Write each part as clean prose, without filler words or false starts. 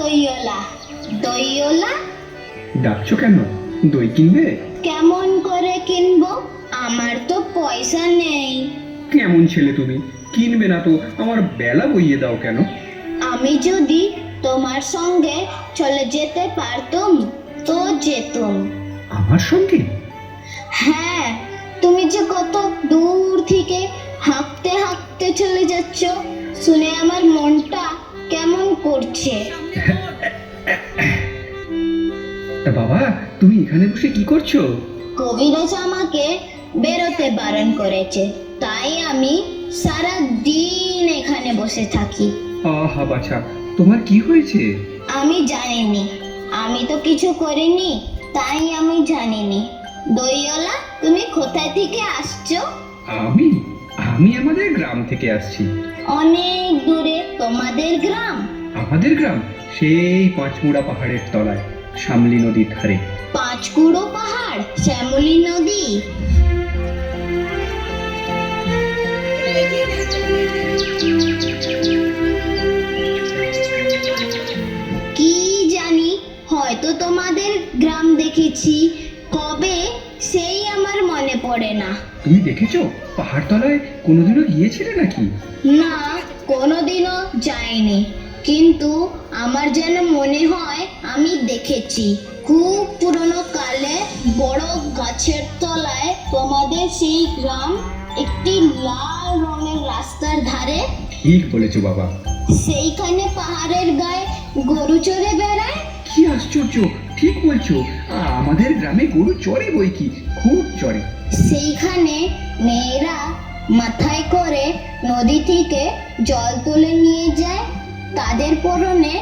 দইওলা। দইওলা ডাকছো কেন? দই কিনবে? কেমন করে কিনবো? আমার তো পয়সা নেই। কেমন ছেলে তুমি, কিনবে না তো আমার বেলা বইয়ে দাও কেন? আমি যদি তোমার সঙ্গে চলে যেতে পারতুম তো যেতুম। আমার সঙ্গে? হ্যাঁ, তুমি যে কত দূর থেকে হাঁকতে হাঁকতে চলে যাচ্ছ, শুনে আমার মনটা কেমন করছে। তা বাবা, তুমি এখানে বসে কি করছো? কবিরাজ আমাকে বেরোতে বারণ করেছে, তাই আমি সারা দিন এখানে বসে থাকি। আহা বাছা, তোমার কি হয়েছে? আমি জানিনি, আমি তো কিছু করিনি, তাই আমি জানিনি। দইওয়ালা, তুমি কোথায় থেকে আসছো? আমি আমি আমাদের গ্রাম থেকে আসছি। অনেক দূরে তোমাদের গ্রাম? আমাদের গ্রাম সেই পাঁচমুড়া পাহাড়ের তলায়, শামলি নদীর ধারে। পাঁচকুড়ো পাহাড়, শ্যামলী নদী। কি জানি, হয়তো তোমাদের গ্রাম দেখেছি, কবে সেই আমার মনে পড়ে না। তুমি দেখেছো পাহাড় তলায়? কোনোদিনও গিয়েছিলে নাকি? না, কোনোদিনও যাইনি, কিন্তু আমার যেন মনে হয় আমি দেখেছি। খুব পুরনো কালে বড় গাছের তলায় তোমাদের সেই গ্রাম, একটি লাল রঙের রাস্তার ধারে। ঠিক বলেছো বাবা। সেইখানে পাহাড়ের গায়ে গরু চড়ে বেড়ায়। কি আশ্চর্য, ঠিক বলছো। আমাদের গ্রামে গরু চড়ে বই কি, খুব চড়ে। সেইখানে মেয়েরা মাথায় করে নদী থেকে জল তুলে নিয়ে যায়, তাদের পরনে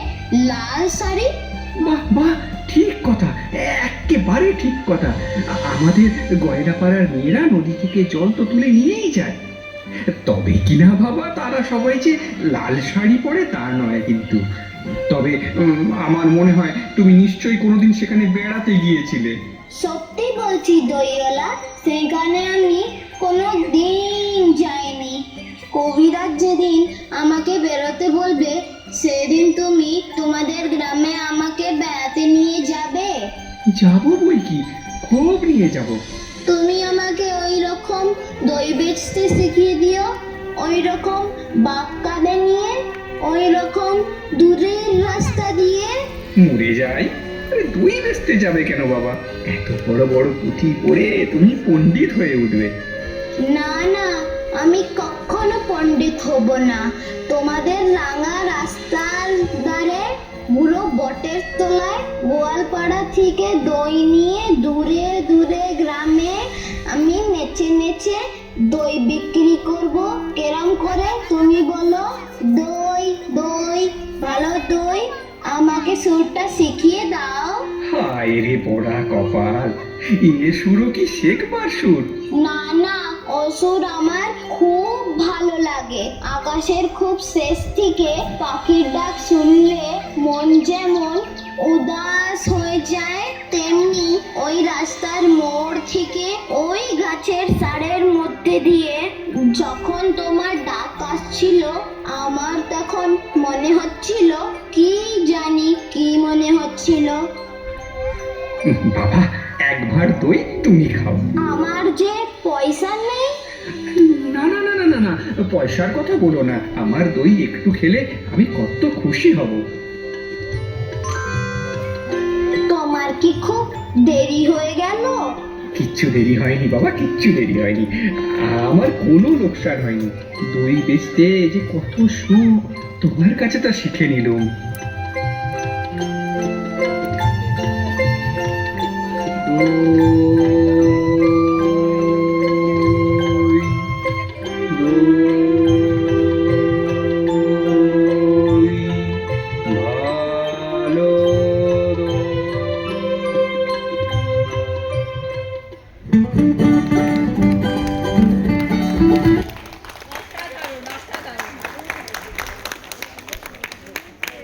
লাল শাড়ি। বাহ বাহ, ঠিক কথা, একেবারে ঠিক কথা। আমাদের গয়নাপাড়ার মেয়েরা নদী থেকে জল তো তুলে নিয়েই যায়। তবে কিনা বাবা, তারা সবাই যে লাল শাড়ি পরে তা নয় কিন্তু। তবে আমার মনে হয় তুমি নিশ্চয়ই কোনোদিন সেখানে বেড়াতে গিয়েছিলে। সত্যি বলছি দইওয়ালা, সেখানে আমি কোনো দিন যাইনি। কবিরাজ যেদিন আমাকে বেরোতে বলবে, সেদিন তুমি তোমাদের গ্রামে আমাকে বেড়াতে নিয়ে যাবে। যাবো বই কি, খুব নিয়ে যাব। তুমি আমাকে ওই রকম দই বেচতে শিখিয়ে দিও, ওই রকম বাপ কাঁধে নিয়ে, ওই রকম দূরের রাস্তা দিয়ে। মরে যাই, আরে দই বেচতে যাবে কেন বাবা? এত বড় বড় পুঁথি পড়ে তুমি পণ্ডিত হয়ে উঠবে। না না, আমি কখনো পণ্ডিত হব না। তোমাদের রাঙা রাস্তার ধারে বুড়ো বটের তলায় গোয়ালপাড়া থেকে দই নিয়ে দূরে দূরে গ্রামে আমি নেচে নেচে দই বিক্রি করব। কেরম করে তুমি বলো? দই দই, ভালো দই, আমাকে সুরটা শিখিয়ে দাও। হায় রে পোড়া কপাল, এ সুরও কি শেখবার সুর? না না, অসুর আমার খুব ভালো লাগে। আকাশের খুব শেষ থেকে পাখির ডাক শুনলে মন যেমন উদাস হয়ে যায়, তেমনি ওই রাস্তার মোড় থেকে ওই গাছের সাড়ের মধ্যে দিয়ে যখন তোমার ডাক আসছিল, আমার তখন মনে হচ্ছিল, কি জানি কি মনে হচ্ছিল। বাবা, একবার দই তুমি খাও। আমার যে পয়সা নেই। না না না না না না, পয়সার কথা বলো না। আমার দই একটু খেলে আমি কত খুশি হব। তোমার কি খুব দেরি হয়ে গেল? কিচ্ছু দেরি হয়নি বাবা, কিচ্ছু দেরি হয়নি। আমার কোনো লোকসান হয়নি। দই বেচতে যে কত সুখ, তোমার কাছে তা শিখে নিলাম।